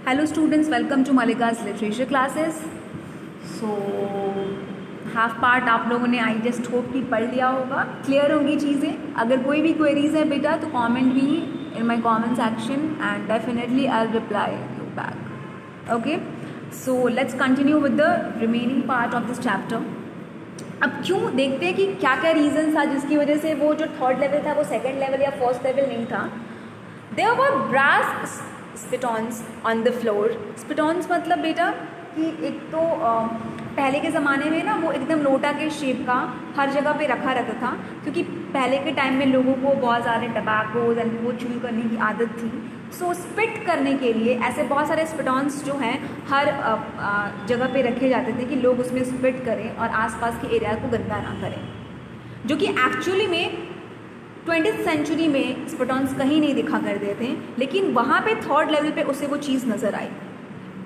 Hello students, welcome to Malika's literature classes. So half part आप लोगों ने I just hope कि पढ़ लिया होगा, क्लियर होगी चीज़ें. अगर कोई भी क्वेरीज है बेटा तो comment me in my comment section and definitely I will reply you back. Okay, so let's continue with the remaining part of this chapter. अब क्यों देखते हैं कि क्या क्या रीज़न था जिसकी वजह से वो जो थर्ड लेवल था वो सेकेंड लेवल या फर्स्ट लेवल नहीं था. There were brass spittoons on the floor. Spittoons मतलब बेटा कि एक तो पहले के ज़माने में ना वो एकदम लोटा के शेप का हर जगह पे रखा रहता था, क्योंकि पहले के टाइम में लोगों को बहुत सारे टबैकोज एंड वो च्यू करने की आदत थी. सो स्पिट करने के लिए ऐसे बहुत सारे स्पिटॉन्स जो हैं हर जगह पे रखे जाते थे कि लोग उसमें स्पिट करें और आसपास के एरिया को गंदा ना करें, जो कि एक्चुअली में 20th सेंचुरी में स्पिटॉन्स कहीं नहीं दिखा करते थे, लेकिन वहाँ पे थर्ड लेवल पे उसे वो चीज़ नज़र आई.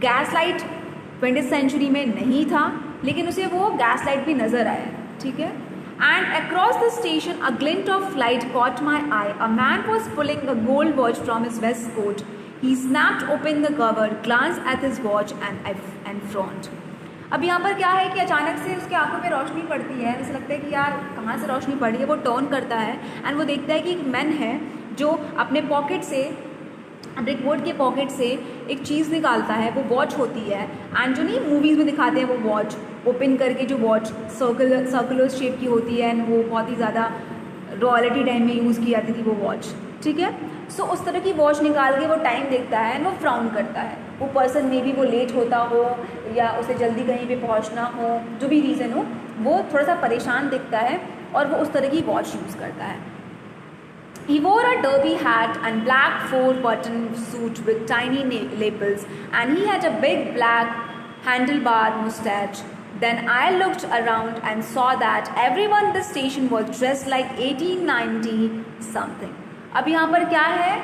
गैस लाइट 20th सेंचुरी में नहीं था, लेकिन उसे वो गैस लाइट भी नज़र आया. ठीक है. And across the station a glint of light caught my eye. A man was pulling a gold watch from his waistcoat. He snapped open the cover, glance at his watch and frowned. अब यहाँ पर क्या है कि अचानक से उसके आंखों पे रोशनी पड़ती है. उसे लगता है कि यार कहाँ से रोशनी पड़ी है. वो टर्न करता है एंड वो देखता है कि एक मैन है जो अपने पॉकेट से, ब्रिक बोर्ड के पॉकेट से एक चीज़ निकालता है. वो वॉच होती है एंड जो नहीं मूवीज़ में दिखाते हैं वो वॉच ओपन करके जो वॉच सर्कुलर शेप की होती है एंड वो बहुत ही ज़्यादा रॉयल्टी टाइम में यूज़ की जाती थी वो वॉच. ठीक है. सो उस तरह की वॉच निकाल के वो टाइम देखता है एंड वो फ्राउन करता है. वो पर्सन मे बी वो लेट होता हो या उसे जल्दी कहीं पे पहुंचना हो, जो भी रीज़न हो, वो थोड़ा सा परेशान दिखता है और वो उस तरह की वॉच यूज़ करता है. He wore a derby hat and black 4-button suit with tiny lapels, and he had a big black handlebar mustache. Then I looked around and saw that everyone in the station was dressed like 1890 something. अब यहाँ पर क्या है,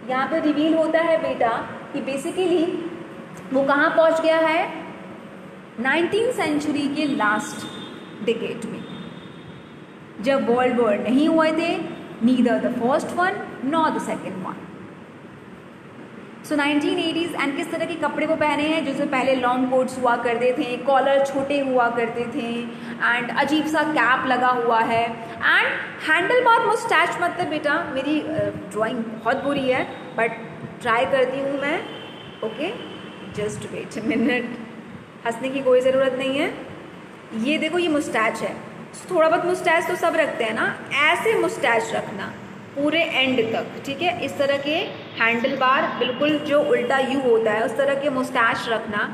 यहाँ पर reveal होता है बेटा कि बेसिकली वो कहाँ पहुँच गया है, 19th सेंचुरी के लास्ट डिकेड में, जब वर्ल्ड वॉर नहीं हुए थे, neither the first one nor the second one. So 1980s and किस तरह के कपड़े वो पहने हैं, जैसे पहले लॉन्ग कोट्स हुआ करते थे, कॉलर छोटे हुआ करते थे एंड अजीब सा कैप लगा हुआ है. एंड हैंडल बार मुस्टैच मतलब बेटा मेरी ड्राइंग बहुत बुरी है बट ट्राई करती हूँ मैं. Okay, just wait a minute, हंसने की कोई ज़रूरत नहीं है. ये देखो ये मुस्टैच है. थोड़ा बहुत मुस्टैच तो सब रखते हैं ना, ऐसे मुस्टैच रखना पूरे एंड तक. ठीक है. इस तरह के हैंडल बार बिल्कुल जो उल्टा यू होता है उस तरह के मुस्टैच रखना.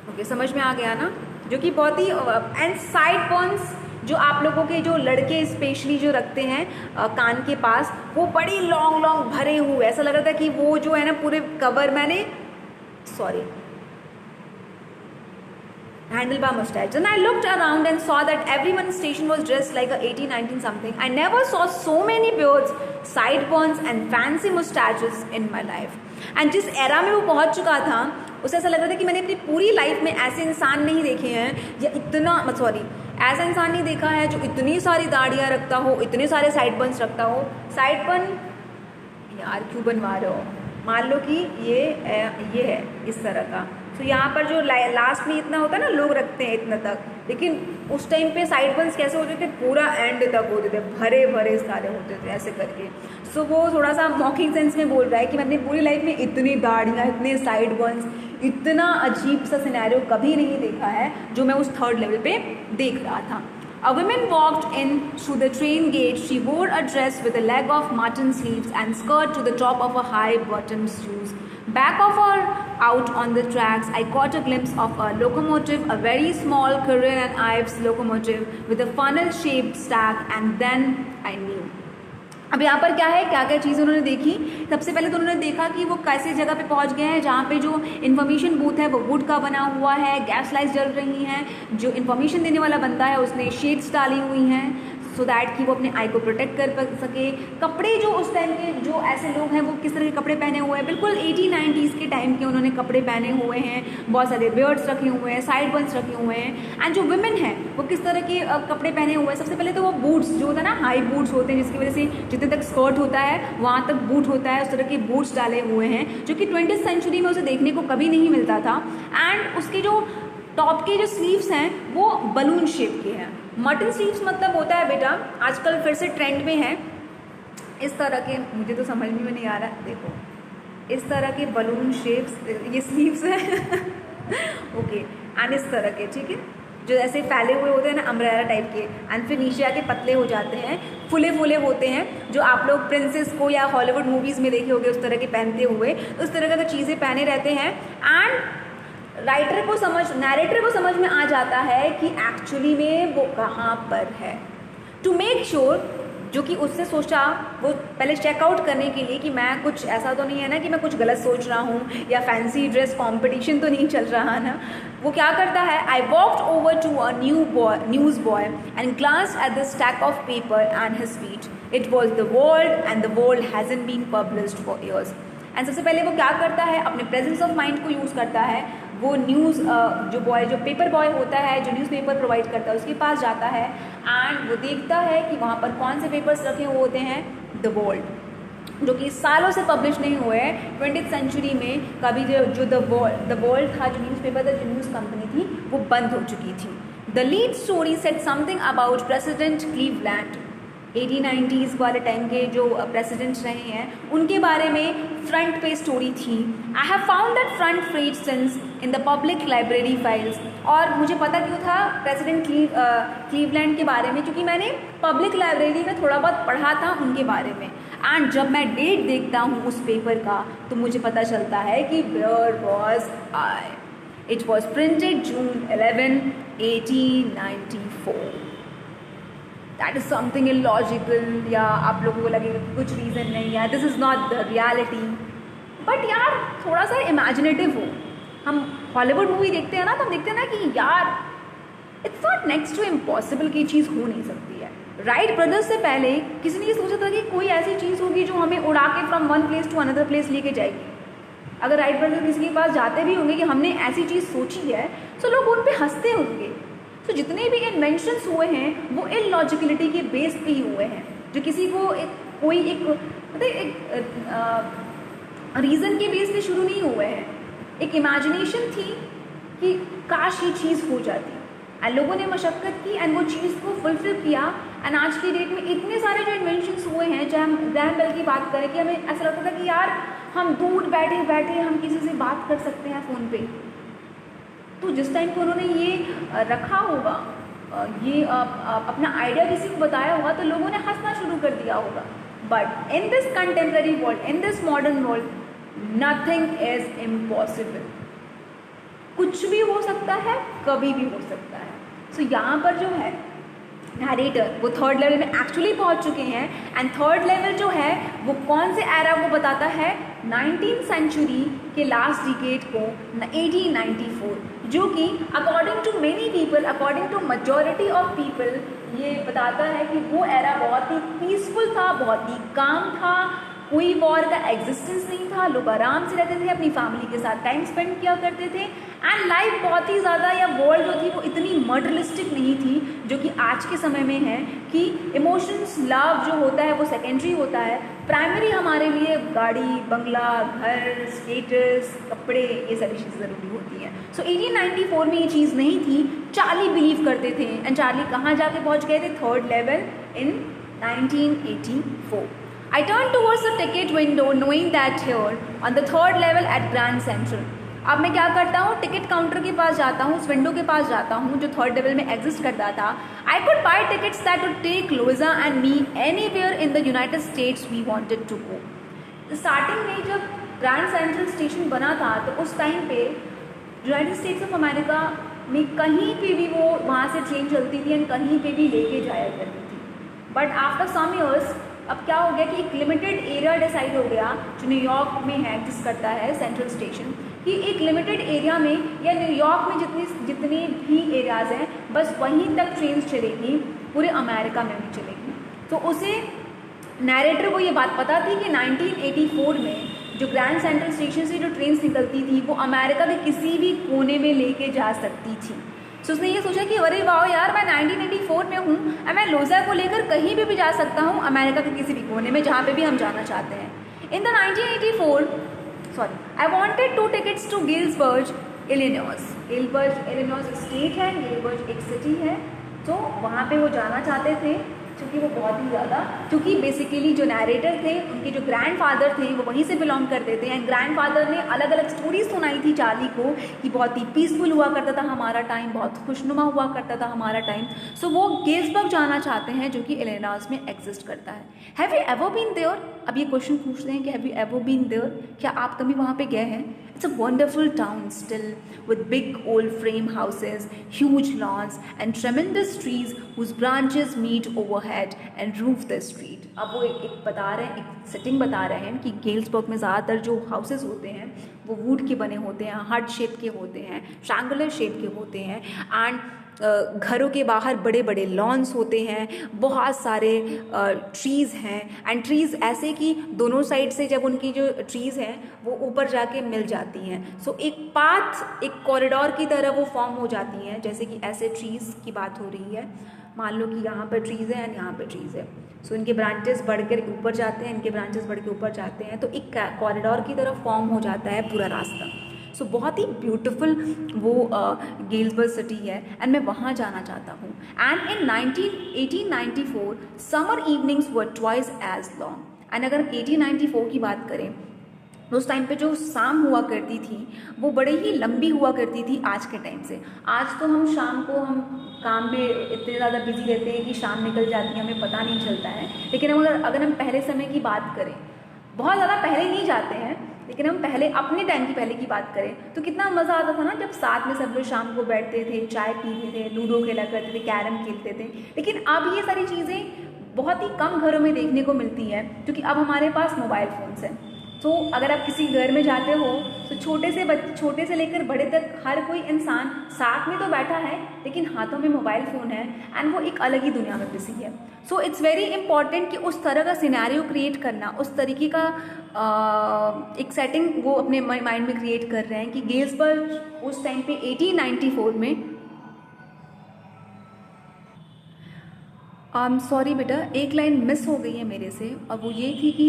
ओके, समझ में आ गया ना. जो कि बहुत ही एंड साइड बर्न्स जो आप लोगों के जो लड़के स्पेशली जो रखते हैं कान के पास, वो बड़ी लॉन्ग लॉन्ग भरे हुए, ऐसा लग रहा था कि वो जो है ना पूरे कवर, मैंने sorry handlebar mustache. Then I looked around and saw that everyone in the station was dressed like a 1819 something. I never saw so many beards, sideburns and fancy mustaches in my life. And जिस era में वो पहुंच चुका था उसे ऐसा लग रहा था कि मैंने अपनी पूरी लाइफ में ऐसे इंसान नहीं देखे हैं, या इतना ऐसा इंसान नहीं देखा है जो इतनी सारी दाढ़ियाँ रखता हो, इतने सारे साइडबर्न्स रखता हो. साइडबर्न यार क्यों बनवा रहे हो, मान लो कि ये है इस तरह का. तो यहाँ पर जो लास्ट में इतना होता है ना, लोग रखते हैं इतना तक, लेकिन उस टाइम पे साइड बंस कैसे होते थे, पूरा एंड तक होते थे, भरे भरे सारे होते थे ऐसे करके. सो वो थोड़ा सा मॉकिंग सेंस में बोल रहा है कि मैंने पूरी लाइफ में इतनी दाढ़ियाँ, इतने साइड बंस, इतना अजीब सा सिनेरियो कभी नहीं देखा है जो मैं उस थर्ड लेवल पे देख रहा था. A woman walked in through the train gate. She wore a dress with a leg of mutton sleeves and skirt to the top of her high-bottomed shoes. Back of her, out on the tracks, I caught a glimpse of a locomotive, a very small Curran and Ives locomotive with a funnel-shaped stack, and then I knew. अब यहाँ पर क्या है, क्या क्या चीज़ उन्होंने देखी. सबसे पहले तो उन्होंने देखा कि वो कैसे जगह पे पहुँच गए हैं जहाँ पे जो इन्फॉर्मेशन बूथ है वो वुड का बना हुआ है, गैस लाइट्स जल रही हैं, जो इन्फॉर्मेशन देने वाला बनता है उसने शेड्स डाली हुई हैं. सो दैट कि वो अपने आई को प्रोटेक्ट कर सके। कपड़े जो उस टाइम के जो ऐसे लोग हैं वो किस तरह के कपड़े पहने हुए हैं, बिल्कुल 80-90s के टाइम के उन्होंने कपड़े पहने हुए हैं, बहुत सारे बियर्ड्स रखे हुए हैं, साइड बन्स रखे हुए हैं। एंड जो वुमेन है वो किस तरह के कपड़े पहने हुए हैं, सबसे पहले तो वो बूट्स जो होता है ना, हाई बूट्स होते हैं जिसकी वजह से जितने तक स्कर्ट होता है वहाँ तक बूट होता है, उस तरह के बूट्स डाले हुए हैं जो कि 20th सेंचुरी में उसे देखने को कभी नहीं मिलता था। एंड उसके जो टॉप के जो स्लीव्स हैं वो बलून शेप के हैं। मटन स्लीव्स मतलब होता है बेटा, आजकल फिर से ट्रेंड में है इस तरह के, मुझे तो समझ में नहीं आ रहा, देखो इस तरह के बलून शेप्स ये स्लीव्स हैं ओके। एंड इस तरह के, ठीक है, जो ऐसे फैले हुए होते हैं ना अम्ब्रेला टाइप के, एंड फिर नीचे आके पतले हो जाते हैं, फुले फुले होते हैं, जो आप लोग प्रिंसेस को या हॉलीवुड मूवीज़ में देखे होंगे उस तरह के पहनते हुए, उस तरह का चीज़ें पहने रहते हैं। एंड नैरेटर को समझ में आ जाता है कि एक्चुअली में वो कहाँ पर है। टू मेक श्योर, जो कि उससे सोचा वो पहले चेकआउट करने के लिए कि मैं कुछ ऐसा तो नहीं है ना कि मैं कुछ गलत सोच रहा हूँ या फैंसी ड्रेस कंपटीशन तो नहीं चल रहा ना, वो क्या करता है, I walked over to a newsboy and glanced at the stack of paper and his feet. It was the world and the world hasn't been published for years. And सबसे पहले वो क्या करता है, अपने प्रेजेंस ऑफ माइंड को use करता है, वो न्यूज़ जो पेपर बॉय होता है, जो न्यूज़पेपर प्रोवाइड करता है, उसके पास जाता है एंड वो देखता है कि वहाँ पर कौन से पेपर्स रखे हुए होते हैं, द वर्ल्ड, जो कि सालों से पब्लिश नहीं हुए हैं। 20th सेंचुरी में कभी जो द वर्ल्ड था, जो न्यूज़पेपर था, जो न्यूज़ कंपनी थी, वो बंद हो चुकी थी। The lead story set something about president Cleveland. 80-90s वाले टाइम के जो प्रेसिडेंट्स रहे हैं उनके बारे में फ्रंट पे स्टोरी थी। I have found that front phrase since in the public library files. और मुझे पता क्यों था प्रेसिडेंट क्लीवलैंड के बारे में, क्योंकि मैंने पब्लिक लाइब्रेरी में थोड़ा बहुत पढ़ा था उनके बारे में। एंड जब मैं डेट देखता हूँ उस पेपर का तो मुझे पता चलता है कि where was I, it was printed June 11, 1894। That is something illogical, या आप लोगों को लगेगा कि कुछ रीज़न नहीं है, this is not the reality. But यार थोड़ा सा इमेजिनेटिव हो, हम हॉलीवुड मूवी देखते हैं ना, तो हम देखते हैं ना कि यार it's not next to impossible कि चीज़ हो नहीं सकती है। राइट ब्रदर्स से पहले किसी ने ये सोचा था कि कोई ऐसी चीज़ होगी जो हमें उड़ा के from one place to another place लेके जाएगी। अगर राइट ब्रदर्स किसी के पास जाते भी होंगे कि हमने ऐसी चीज़ सोची है, तो लोग उन पर हंसते होंगे। तो जितने भी इन्वेंशंस हुए हैं वो इलॉजिकलिटी के बेस पे ही हुए हैं, जो किसी को एक रीज़न के बेस पे शुरू नहीं हुए हैं। एक इमेजिनेशन थी कि काश ये चीज़ हो जाती, एंड लोगों ने मशक्क़त की एंड वो चीज़ को फुलफिल किया। एंड आज की डेट में इतने सारे जो इन्वेंशंस हुए हैं, चाहे हम ग्रैहम बेल की बात करें कि हमें ऐसा लगता था कि यार हम दूर बैठे बैठे हम किसी से बात कर सकते हैं फ़ोन पे। तो जिस टाइम को उन्होंने ये रखा होगा, ये अपना आइडिया किसी को बताया होगा, तो लोगों ने हंसना शुरू कर दिया होगा। But in this contemporary world, in this modern world, nothing is impossible. कुछ भी हो सकता है, कभी भी हो सकता है। सो यहाँ पर जो है नरेटर वो थर्ड लेवल में एक्चुअली पहुँच चुके हैं। एंड थर्ड लेवल जो है वो कौन से एरा को बताता है, 19th सेंचुरी के लास्ट डिकेड को, 1894, जो कि according to many people, according to majority of people, ये बताता है कि वो एरा बहुत ही पीसफुल था, बहुत ही काम था, कोई वॉर का एग्जिस्टेंस नहीं था, लोग आराम से रहते थे, अपनी फैमिली के साथ टाइम स्पेंड किया करते थे। एंड लाइफ बहुत ही ज़्यादा, या वर्ल्ड जो थी वो इतनी मटेरियलिस्टिक नहीं थी जो कि आज के समय में है, कि इमोशंस, लव जो होता है वो सेकेंडरी होता है। प्राइमरी हमारे लिए गाड़ी, बंगला, घर, स्टेटस, कपड़े, ये सारी चीज़ें ज़रूरी होती हैं। सो 1894 में ये चीज़ नहीं थी। चार्ली बिलीव करते थे, एंड चार्ली कहाँ जाके पहुँच गए थे, third level in 1984। I turned towards the ticket window knowing that here on the third level at Grand Central। अब मैं क्या करता हूँ, टिकट काउंटर के पास जाता हूँ, उस विंडो के पास जाता हूँ जो थर्ड लेवल में एग्जिस्ट करता था। I could buy tickets that would take Louisa and me anywhere in the United States we wanted to go। Starting में जब ग्रैंड सेंट्रल स्टेशन बना था तो उस टाइम पे यूनाइटेड स्टेट्स ऑफ अमेरिका में कहीं पे भी वो वहाँ से ट्रेन चलती थी एंड कहीं पे भी लेके जाया करती थी। बट आफ्टर सम ईयर्स अब क्या हो गया कि एक लिमिटेड एरिया डिसाइड हो गया, जो न्यूयॉर्क में है एग्जिस्ट करता है सेंट्रल स्टेशन, कि एक लिमिटेड एरिया में या न्यूयॉर्क में जितनी भी एरियाज़ हैं बस वहीं तक ट्रेन चलेगी। पूरे अमेरिका में भी चलेगी। तो उसे नैरेटर को ये बात पता थी कि 1984 में जो ग्रैंड सेंट्रल स्टेशन से जो ट्रेन निकलती थी वो अमेरिका के किसी भी कोने में लेके जा सकती थी। तो उसने ये सोचा कि अरे वाह यार, मैं 1984 में हूँ और मैं लोजा को लेकर कहीं भी जा सकता हूँ अमेरिका के किसी भी कोने में, जहाँ पे भी हम जाना चाहते हैं। In the 1984 I wanted 2 tickets to Galesburg Illinois. Galesburg Illinois state है, गिल्सबर्ग एक सिटी है, तो वहाँ पे वो जाना चाहते थे क्योंकि वो बहुत ही ज़्यादा, क्योंकि बेसिकली जो नैरेटर थे उनके जो ग्रैंडफादर थे वो वहीं से बिलोंग करते थे एंड ग्रैंडफादर ने अलग अलग स्टोरीज सुनाई थी चार्ली को कि बहुत ही पीसफुल हुआ करता था हमारा टाइम, बहुत खुशनुमा हुआ करता था हमारा टाइम। सो वो गिल्सबर्ग जाना चाहते हैं जो कि इलिनॉइस में एग्जिस्ट करता है। Have you ever been there? अब ये क्वेश्चन पूछते हैं कि have you ever been there, क्या आप कभी वहाँ पे गए हैं? It's a wonderful town still with big old frame houses, huge lawns and tremendous trees whose branches meet overhead and roof the street। अब वो एक बता रहे हैं, एक सेटिंग बता रहे हैं कि गिल्सबर्ग में ज़्यादातर जो हाउसेस होते हैं वो वुड के बने होते हैं, हार्ट शेप के होते हैं, ट्रायंगुलर शेप के होते हैं एंड घरों के बाहर बड़े बड़े लॉन्स होते हैं, बहुत सारे ट्रीज़ हैं एंड ट्रीज़ ऐसे कि दोनों साइड से जब उनकी जो ट्रीज़ हैं वो ऊपर जाके मिल जाती हैं। सो एक पाथ, एक कॉरिडोर की तरह वो फॉर्म हो जाती हैं, जैसे कि ऐसे ट्रीज़ की बात हो रही है। मान लो कि यहाँ पर ट्रीज़ है एंड यहाँ पर ट्रीज़ है, सो इनके ब्रांचेस बढ़कर ऊपर जाते हैं, इनके ब्रांचेस बढ़ के ऊपर जाते हैं, तो एक कॉरिडोर की तरफ फॉर्म हो जाता है पूरा रास्ता। सो बहुत ही ब्यूटीफुल वो गिल्सबर्ग सिटी है एंड मैं वहाँ जाना चाहता हूँ। And in 1894 summer evenings were twice as long. And अगर 1894 की बात करें तो उस टाइम पे जो शाम हुआ करती थी वो बड़े ही लंबी हुआ करती थी आज के टाइम से। आज तो हम शाम को हम काम में इतने ज़्यादा बिजी रहते हैं कि शाम निकल जाती है, हमें पता नहीं चलता है। लेकिन अगर हम पहले समय की बात करें, बहुत ज़्यादा पहले नहीं जाते हैं, लेकिन हम पहले अपने टाइम की पहले की बात करें तो कितना मज़ा आता था ना जब साथ में सब लोग शाम को बैठते थे, चाय पीते थे, लूडो खेला करते थे, कैरम खेलते थे। लेकिन अब ये सारी चीज़ें बहुत ही कम घरों में देखने को मिलती है क्योंकि अब हमारे पास मोबाइल फ़ोन्स हैं। तो अगर आप किसी घर में जाते हो तो छोटे से लेकर बड़े तक हर कोई इंसान साथ में तो बैठा है लेकिन हाथों में मोबाइल फ़ोन है एंड वो एक अलग ही दुनिया में बिजी है। सो इट्स वेरी इंपॉर्टेंट कि उस तरह का सिनेरियो क्रिएट करना, उस तरीके का एक सेटिंग वो अपने माइंड में क्रिएट कर रहे हैं कि गिल्सबर्ग उस टाइम पे 1894 में सॉरी बेटा, एक लाइन मिस हो गई है मेरे से और वो ये थी कि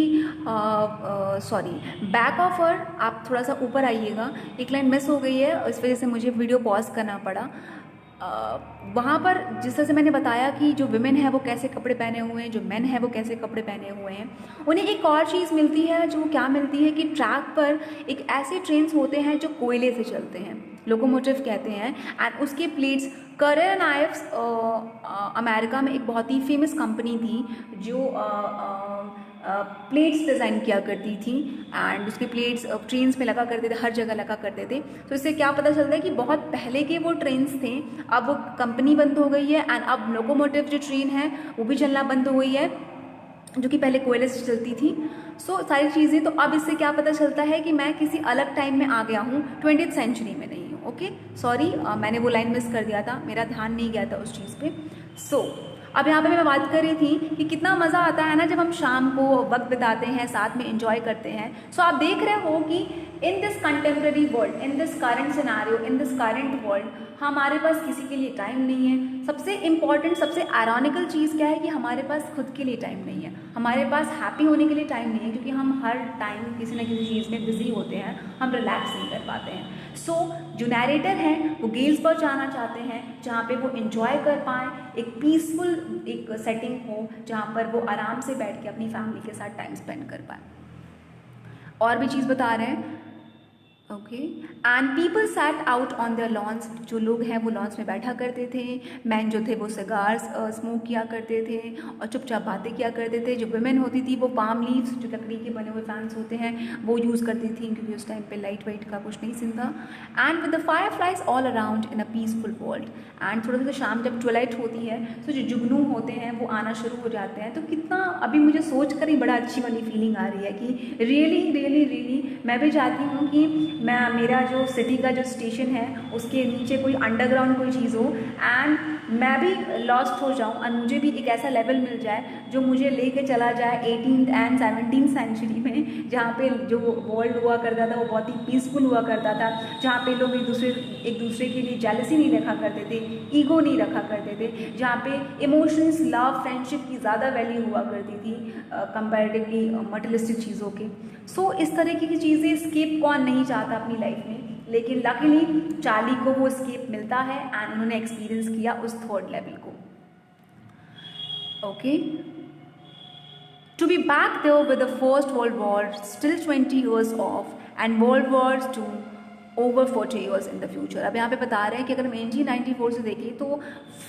सॉरी, बैक ऑफ हर, आप थोड़ा सा ऊपर आइएगा, एक लाइन मिस हो गई है, इस वजह से मुझे वीडियो पॉज करना पड़ा। वहाँ पर जिस तरह से मैंने बताया कि जो विमेन है वो कैसे कपड़े पहने हुए हैं, जो मेन है वो कैसे कपड़े पहने हुए हैं, उन्हें एक और चीज़ मिलती है जो क्या मिलती है कि ट्रैक पर एक ऐसे ट्रेन्स होते हैं जो कोयले से चलते हैं, लोकोमोटिव कहते हैं एंड उसके प्लेट्स करर नाइफ्स अमेरिका में एक बहुत ही फेमस कंपनी थी जो प्लेट्स डिज़ाइन किया करती थी एंड उसके प्लेट्स ट्रेन्स में लगा करते थे, हर जगह लगा करते थे। तो इससे क्या पता चलता है कि बहुत पहले के वो ट्रेन्स थे, अब वो कंपनी बंद हो गई है एंड अब लोकोमोटिव जो ट्रेन है वो भी चलना बंद हो गई है जो कि पहले कोयले से चलती थी। सो सारी चीज़ें, तो अब इससे क्या पता चलता है कि मैं किसी अलग टाइम में आ गया हूँ, 20th सेंचुरी में नहीं हूँ। ओके सॉरी, मैंने वो लाइन मिस कर दिया था, मेरा ध्यान नहीं गया था उस चीज़ पे। सो अब यहाँ पे मैं बात कर रही थी कि कितना मज़ा आता है ना जब हम शाम को वक्त बिताते हैं, साथ में एंजॉय करते हैं। सो आप देख रहे हो कि in this contemporary world, in this current scenario, in this current world हमारे पास किसी के लिए टाइम नहीं है। सबसे इम्पॉर्टेंट, सबसे आयरॉनिकल चीज़ क्या है कि हमारे पास खुद के लिए टाइम नहीं है, हमारे पास हैप्पी होने के लिए टाइम नहीं है क्योंकि हम हर टाइम किसी न किसी चीज़ में बिजी होते हैं, हम रिलैक्स नहीं कर पाते हैं। सो जो नैरेटर हैं वो गिल्सबर्ग जाना चाहते हैं जहाँ पे वो एंजॉय कर पाएँ, एक पीसफुल एक सेटिंग हो जहाँ पर वो आराम से बैठ के अपनी फैमिली के साथ टाइम स्पेंड कर पाए। और भी चीज़ बता रहे हैं, okay, and people sat out on their lawns, जो लोग हैं वो लॉन्स में बैठा करते थे, मैन जो थे वो सिगार्स स्मोक किया करते थे और चुपचाप बातें किया करते थे। जो वुमेन होती थी वो पाम लीव्स, जो लकड़ी के बने हुए फैंस होते हैं, वो यूज़ करती थी क्योंकि उस टाइम पे लाइट वाइट का कुछ नहीं सीन था। And with the fire flies all around in a peaceful world. And थोड़ा सा शाम जब ट्वेलाइट होती है तो जो जुगनू होते हैं वो आना शुरू हो जाते हैं। तो कितना अभी मुझे सोच कर ही बड़ा अच्छी वाली फीलिंग आ रही है कि रियली रियली रियली मैं भी चाहती हूँ कि मेरा जो सिटी का जो स्टेशन है उसके नीचे कोई अंडरग्राउंड कोई चीज़ हो एंड मैं भी लॉस्ट हो जाऊं और मुझे भी एक ऐसा लेवल मिल जाए जो मुझे लेके चला जाए 18th एंड 17th सेंचुरी में, जहाँ पे जो वर्ल्ड हुआ करता था वो बहुत ही पीसफुल हुआ करता था, जहाँ पे लोग एक दूसरे के लिए जेलसी नहीं रखा करते थे, ईगो नहीं रखा करते थे, जहाँ पे इमोशंस, लव, फ्रेंडशिप की ज़्यादा वैल्यू हुआ करती थी कंपैरेटिवली मटेरियलिस्टिक चीज़ों के। सो इस तरह की चीज़ें स्केप कौन नहीं चाहता अपनी लाइफ में, लेकिन लकीली चार्ली को वो स्केप मिलता है एंड उन्होंने एक्सपीरियंस किया उस थर्ड लेवल को। Okay, to be back there with the first world war still 20 years of end world war 2 over 40 years in the future. अब यहाँ पे बता रहे हैं कि अगर हम 1994 से देखें तो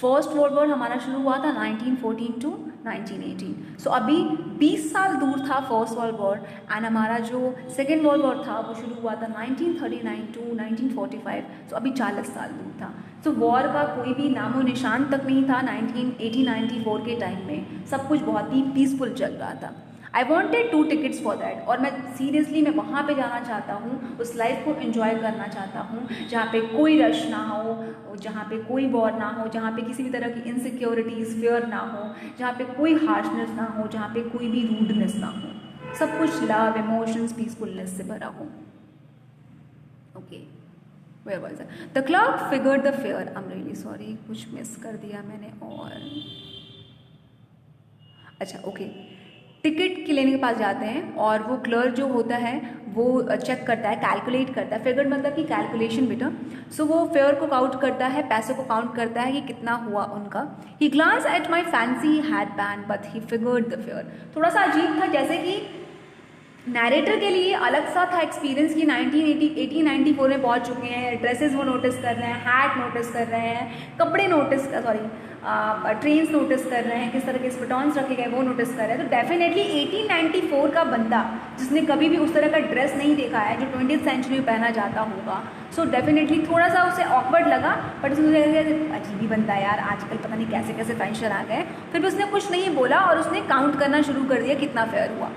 फर्स्ट वर्ल्ड वॉर हमारा शुरू हुआ था 1914 टू 1918। सो अभी 20 साल दूर था फर्स्ट वर्ल्ड वॉर एंड हमारा जो सेकेंड वर्ल्ड वॉर था वो शुरू हुआ था 1939 टू 1945। सो अभी 40 साल दूर था। सो वॉर का कोई भी नामो निशान तक नहीं था 1994 के टाइम में, सब कुछ बहुत ही पीसफुल चल रहा था। आई वॉन्टेड 2 tickets फॉर दैट, और मैं सीरियसली मैं वहाँ पे जाना चाहता हूँ, उस लाइफ को एंजॉय करना चाहता हूँ जहाँ पे कोई रश ना हो, जहाँ पे कोई वॉर ना हो, जहाँ पे किसी भी तरह की इनसिक्योरिटीज़, फियर ना हो, जहाँ पे कोई हार्शनेस ना हो, जहाँ पे कोई भी रूडनेस ना हो, सब कुछ लव, इमोशंस, पीसफुलनेस से भरा हो। Okay, where was that? The clerk figured the fare, I am really sorry, कुछ मिस कर दिया मैंने। और अच्छा, ओके, टिकट के लेने के पास जाते हैं और वो क्लर्क जो होता है वो चेक करता है, कैलकुलेट करता है। फिगर मतलब कि कैलकुलेशन बेटा। सो वो फेयर को काउंट करता है, पैसों को काउंट करता है कि कितना हुआ उनका। He glance at my fancy headband but he figured the fare. थोड़ा सा अजीब था, जैसे कि नैरेटर के लिए अलग सा था एक्सपीरियंस कि 1994 में पहुंच चुके हैं, ड्रेसेस वो नोटिस कर रहे हैं, हैट नोटिस कर रहे हैं, कपड़े नोटिस ट्रेन्स नोटिस कर रहे हैं, किस तरह के स्पटॉन्स रखे गए वो नोटिस कर रहे हैं। तो डेफिनेटली 1894 का बंदा जिसने कभी भी उस तरह का ड्रेस नहीं देखा है जो 20th सेंचुरी में पहना जाता होगा, सो डेफिनेटली थोड़ा सा उसे ऑकवर्ड लगा, बट उसने अजीब ही बनता है यार, आजकल पता नहीं कैसे कैसे फैशन आ गए। फिर भी उसने कुछ नहीं बोला और उसने काउंट करना शुरू कर दिया कितना फेयर हुआ।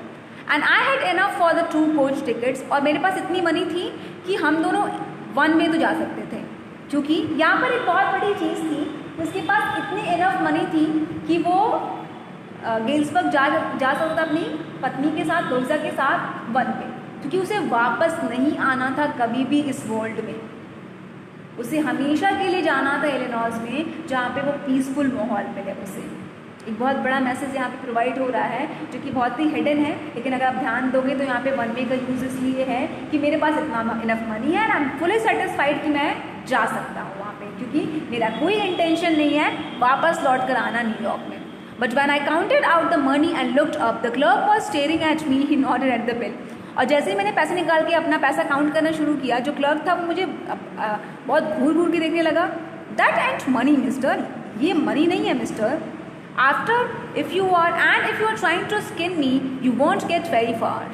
And I had enough for the 2 coach tickets, और मेरे पास इतनी मनी थी कि हम दोनों वन में तो जा सकते थे, क्योंकि यहाँ पर एक बहुत बड़ी चीज़ थी, उसके पास इतनी इनफ मनी थी कि वो गेल्सबर्ग जा सकता था अपनी पत्नी के साथ, लोइजा के साथ वन पे, क्योंकि उसे वापस नहीं आना था कभी भी इस वर्ल्ड में। उसे हमेशा के लिए जाना था इलिनॉइस में, जहाँ पे वो पीसफुल माहौल मिले उसे। एक बहुत बड़ा मैसेज यहाँ पे प्रोवाइड हो रहा है जो कि बहुत ही हिडन है, लेकिन अगर आप ध्यान दोगे तो यहाँ पे वन वे का यूज़ इसलिए है कि मेरे पास इतना इनफ मनी है and I am fully satisfied कि मैं जा सकता हूँ वहाँ पे, क्योंकि मेरा कोई इंटेंशन नहीं है वापस लौट कर आना न्यूयॉर्क में। But when I counted out the money and looked up the clerk was staring at me, he noted at the bill. और जैसे ही मैंने पैसे निकाल के अपना पैसा काउंट करना शुरू किया, जो क्लर्क था वो मुझे बहुत घूर घूर के देखने लगा। दैट एंड मनी मिस्टर, ये मनी नहीं है mister. if you are trying to skin me, you won't get very far.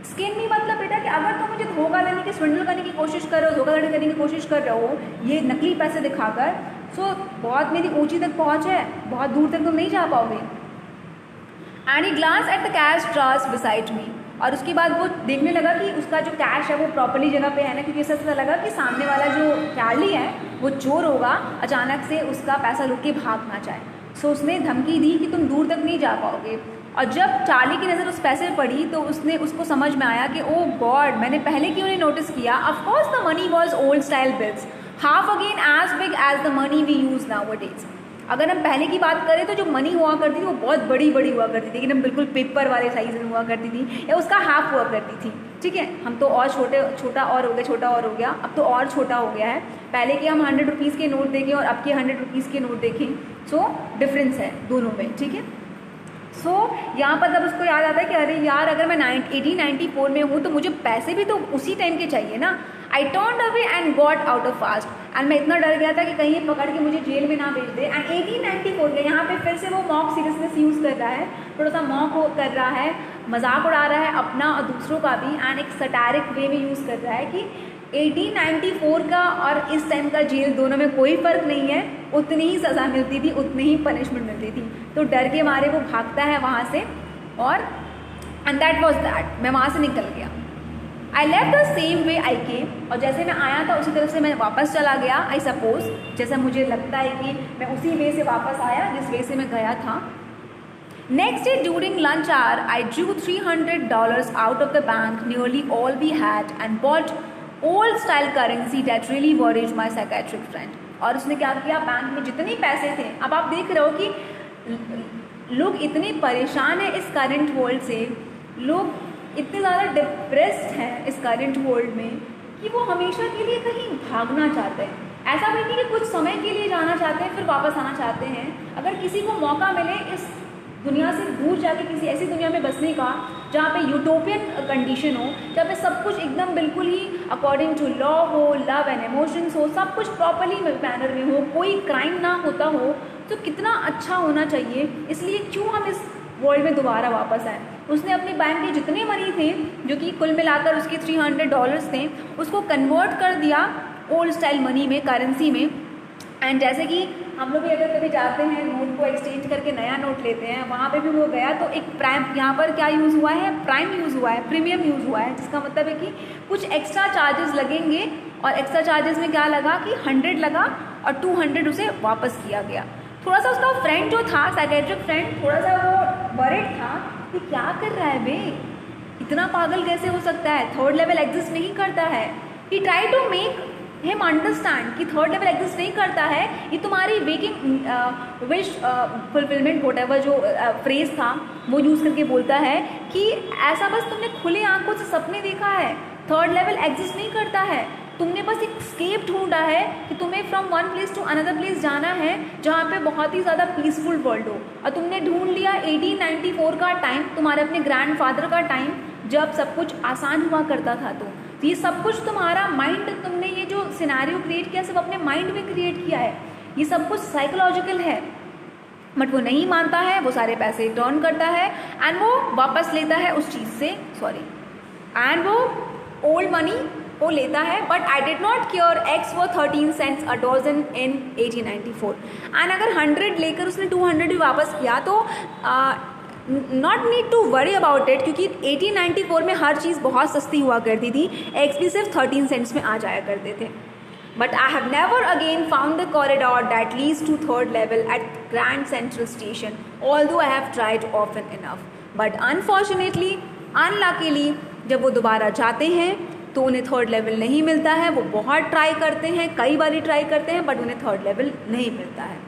Skin me मतलब बेटा कि अगर तुम मुझे धोखा लेने की, स्विंडल करने की कोशिश कर रहे हो, धोखाधड़ी करने की कोशिश कर रहे हो ये नकली पैसे दिखाकर, सो बहुत मेरी ऊंची तक पहुंच है, बहुत दूर तक तुम नहीं जा पाओगे। And he glance at the cash drawers beside me, और उसके बाद वो देखने लगा कि उसका जो कैश है वो प्रॉपर्ली जगह पे है ना, क्योंकि ऐसा लगा कि सामने वाला जो चार्ली है वो चोर होगा, अचानक से उसका पैसा लुट के भाग ना जाए। सो उसने धमकी दी कि तुम दूर तक नहीं जा पाओगे। और जब चार्ली की नज़र उस पैसे पड़ी तो उसको समझ में आया कि ओ गॉड, मैंने पहले क्यों नहीं नोटिस किया। Of course the money was old style bills, half again as big as the money we use nowadays. अगर हम पहले की बात करें तो जो मनी हुआ करती थी वो बहुत बड़ी बड़ी हुआ करती थी, एकदम बिल्कुल पेपर वाले साइज में हुआ करती थी, या उसका हाफ हुआ करती थी। ठीक है, हम तो और छोटा और हो गया, अब तो और छोटा हो गया है। पहले के हम 100 रुपीज़ के नोट देखें और अब के 100 रुपीज़ के नोट देखें, सो डिफरेंस है दोनों में। ठीक है, सो यहाँ पर जब उसको याद आता है कि अरे यार, अगर मैं 1894 में हूँ तो मुझे पैसे भी तो उसी टाइम के चाहिए ना। I turned away and got out of fast, and मैं इतना डर गया था कि कहीं ये पकड़ के मुझे जेल में ना भेज दे। एंड 1894 के यहाँ पे फिर से वो मॉक सीरियसनेस यूज़ कर रहा है, थोड़ा सा मॉक कर रहा है, मजाक उड़ा रहा है अपना और दूसरों का भी, एंड एक सटारिक वे में यूज़ कर रहा है कि 1894 का और इस टाइम का जेल दोनों में कोई फ़र्क नहीं है, उतनी ही सज़ा मिलती थी, उतनी ही पनिशमेंट मिलती थी। तो डर के मारे वो भागता है वहाँ से, और एंड दैट वॉज दैट, मैं वहाँ से निकल गया। I left the same way I came, और जैसे मैं आया था उसी तरफ से मैं वापस चला गया, आई सपोज, जैसा मुझे लगता है कि मैं उसी वे से वापस आया जिस वे से मैं गया था। Next day during lunch hour, I drew $300 out of the bank, nearly all we had, and bought old style currency that really worried my psychiatric friend. और उसने क्या किया, बैंक में जितने पैसे थे, अब आप देख रहे हो कि लोग इतने परेशान हैं इस करंट वर्ल्ड से, लोग इतने ज़्यादा डिप्रेस्ड हैं इस करंट वर्ल्ड में कि वो हमेशा के लिए कहीं भागना चाहते हैं। ऐसा भी नहीं कि कुछ समय के लिए जाना चाहते हैं फिर वापस आना चाहते हैं। अगर किसी को मौका मिले इस दुनिया से दूर जाके किसी ऐसी दुनिया में बसने का जहाँ पे यूटोपियन कंडीशन हो, जहाँ पे सब कुछ एकदम बिल्कुल ही अकॉर्डिंग टू लॉ हो, लव एंड इमोशंस हो, सब कुछ प्रॉपरली मैनर में हो, कोई क्राइम ना होता हो, तो कितना अच्छा होना चाहिए। इसलिए क्यों हम इस वर्ल्ड में दोबारा वापस आए। उसने अपने बैंक के जितने मनी थे, जो कि कुल मिलाकर उसके $300 थे, उसको कन्वर्ट कर दिया ओल्ड स्टाइल मनी में, करेंसी में। एंड जैसे कि हम लोग भी अगर कभी जाते हैं नोट को एक्सचेंज करके नया नोट लेते हैं, वहाँ पे भी वो गया तो एक प्राइम, यहाँ पर क्या यूज़ हुआ है, प्राइम यूज़ हुआ है, प्रीमियम यूज़ हुआ है, जिसका मतलब है कि कुछ एक्स्ट्रा चार्जेस लगेंगे, और एक्स्ट्रा चार्जेस में क्या लगा कि 100 लगा और 200 उसे वापस किया गया। थोड़ा सा उसका फ्रेंड जो था, साइकेट्रिक फ्रेंड, थोड़ा सा वो वरिड था कि क्या कर रहा है बे, इतना पागल कैसे हो सकता है, थर्ड लेवल एग्जिस्ट नहीं करता है। He try to make him understand कि थर्ड लेवल एग्जिस्ट नहीं करता है, ये तुम्हारी वेकिंग विश फुलफिलमेंट वोटेवर जो फ्रेज था वो यूज़ करके बोलता है कि ऐसा बस तुमने खुले आंखों से सपने देखा है, थर्ड लेवल एग्जिस्ट नहीं करता है, तुमने बस एक स्केप ढूंढा है कि तुम्हें from one place to another place जाना है जहाँ पे बहुत ही ज़्यादा पीसफुल वर्ल्ड हो, और तुमने ढूंढ लिया 1894 का टाइम, तुम्हारे अपने ग्रैंडफादर का टाइम, जब सब कुछ आसान हुआ करता था। तो ये सब कुछ तुम्हारा माइंड, तुमने ये जो सिनेरियो क्रिएट किया सब अपने माइंड में क्रिएट किया है, ये सब कुछ साइकोलॉजिकल है। बट वो नहीं मानता है, वो सारे पैसे टर्न करता है एंड वो वापस लेता है उस चीज़ से, एंड वो ओल्ड मनी वो लेता है। But I did not care, eggs वो 13 cents a dozen in 1894, and अगर 100 लेकर उसने 200 भी वापस किया तो not need to worry about it, क्योंकि 1894 में हर चीज़ बहुत सस्ती हुआ करती थी, एग्स भी सिर्फ 13 cents में आ जाया करते थे। But I have never again found the corridor that leads to third level at Grand Central station, although I have tried often enough. But unfortunately, unluckily, जब वो दोबारा जाते हैं तो उन्हें थर्ड लेवल नहीं मिलता है। वो बहुत ट्राई करते हैं, कई बार ट्राई करते हैं, बट उन्हें थर्ड लेवल नहीं मिलता है।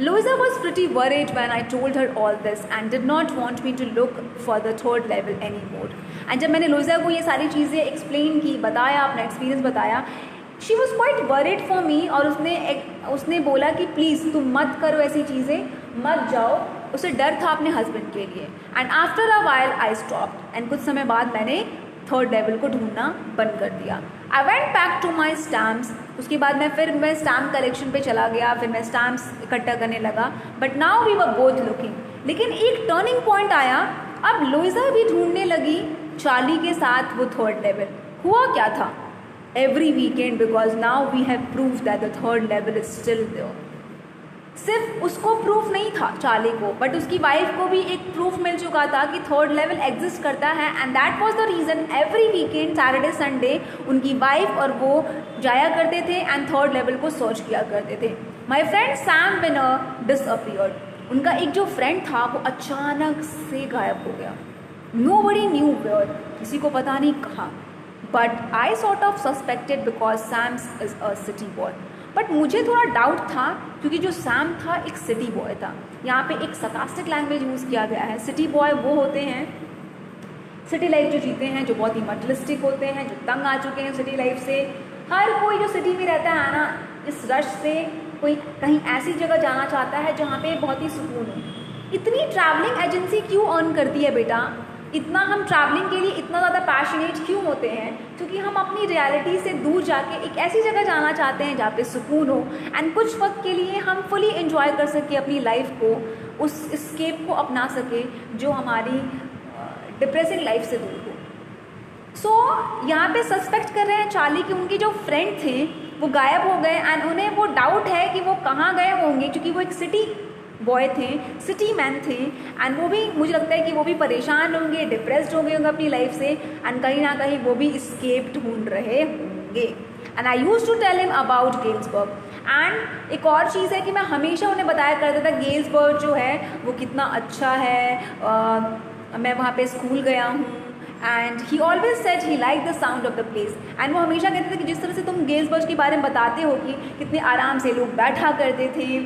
Louisa was pretty worried when I told her all this and did not want me to look for the third level anymore. And जब मैंने लुइसा को ये सारी चीज़ें एक्सप्लेन की, बताया, अपना एक्सपीरियंस बताया, she was quite worried for me, और उसने बोला कि प्लीज़ तुम मत करो ऐसी चीज़ें, मत जाओ। उसे डर था अपने हस्बैंड के लिए। And after a while I stopped, and कुछ समय बाद मैंने थर्ड लेवल को ढूंढना बंद कर दिया। I went back to my stamps, उसके बाद मैं स्टैम्प कलेक्शन पे चला गया, फिर मैं स्टैम्प्स इकट्ठा करने लगा। But now we were both looking, लेकिन एक टर्निंग पॉइंट आया, अब लुइसा भी ढूंढने लगी चार्ली के साथ वो थर्ड लेवल। हुआ क्या था? Every weekend, because now we have proved that the third level is still there. सिर्फ उसको प्रूफ नहीं था चार्ली को, बट उसकी वाइफ को भी एक प्रूफ मिल चुका था कि थर्ड लेवल एग्जिस्ट करता है। And that was the reason every weekend, Saturday Sunday, उनकी वाइफ और वो जाया करते थे एंड थर्ड लेवल को सर्च किया करते थे। My friend Sam winner disappeared, उनका एक जो फ्रेंड था वो अचानक से गायब हो गया। नोबडी न्यू वेयर, किसी को पता नहीं कहाँ। But I sort of suspected because Sam's is a city boy. But मुझे थोड़ा डाउट था क्योंकि जो सैम था एक सिटी बॉय था। यहाँ पे एक sarcastic लैंग्वेज यूज़ किया गया है। सिटी बॉय वो होते हैं सिटी लाइफ जो जीते हैं, जो बहुत ही मटेरियलिस्टिक होते हैं, जो तंग आ चुके हैं सिटी लाइफ से। हर कोई जो सिटी में रहता है ना, इस रश से कोई कहीं ऐसी जगह जाना चाहता है जहाँ पे बहुत ही सुकून हो। इतनी ट्रैवलिंग एजेंसी क्यों अर्न करती है बेटा? इतना हम ट्रैवलिंग के लिए इतना ज़्यादा पैशनेट क्यों होते हैं? क्योंकि हम अपनी रियलिटी से दूर जाके एक ऐसी जगह जाना चाहते हैं जहाँ पे सुकून हो, एंड कुछ वक्त के लिए हम फुली एंजॉय कर सके अपनी लाइफ को, उस स्केप को अपना सके जो हमारी डिप्रेसिंग लाइफ से दूर हो। सो यहाँ पे सस्पेक्ट कर रहे हैं चार्ली कि उनके जो फ्रेंड थे वो गायब हो गए, एंड उन्हें वो डाउट है कि वो कहाँ गए होंगे, क्योंकि वो एक सिटी बॉय थे, सिटी मैन थे, एंड वो भी मुझे लगता है कि वो भी परेशान होंगे, डिप्रेस्ड होंगे अपनी लाइफ से, एंड कहीं ना कहीं वो भी स्केप ढूंढ रहे होंगे। And I use to tell him about Galesburg. And एक और चीज़ है कि मैं हमेशा उन्हें बताया करता था गेल्सबर्ग जो है वो कितना अच्छा है, मैं वहाँ पे स्कूल गया हूँ, and he always said he like the sound of the place. And वो हमेशा कहते थे कि जिस तरह से तुम गेल्सबर्ग के बारे में बताते हो कि कितने आराम से लोग बैठा करते थे,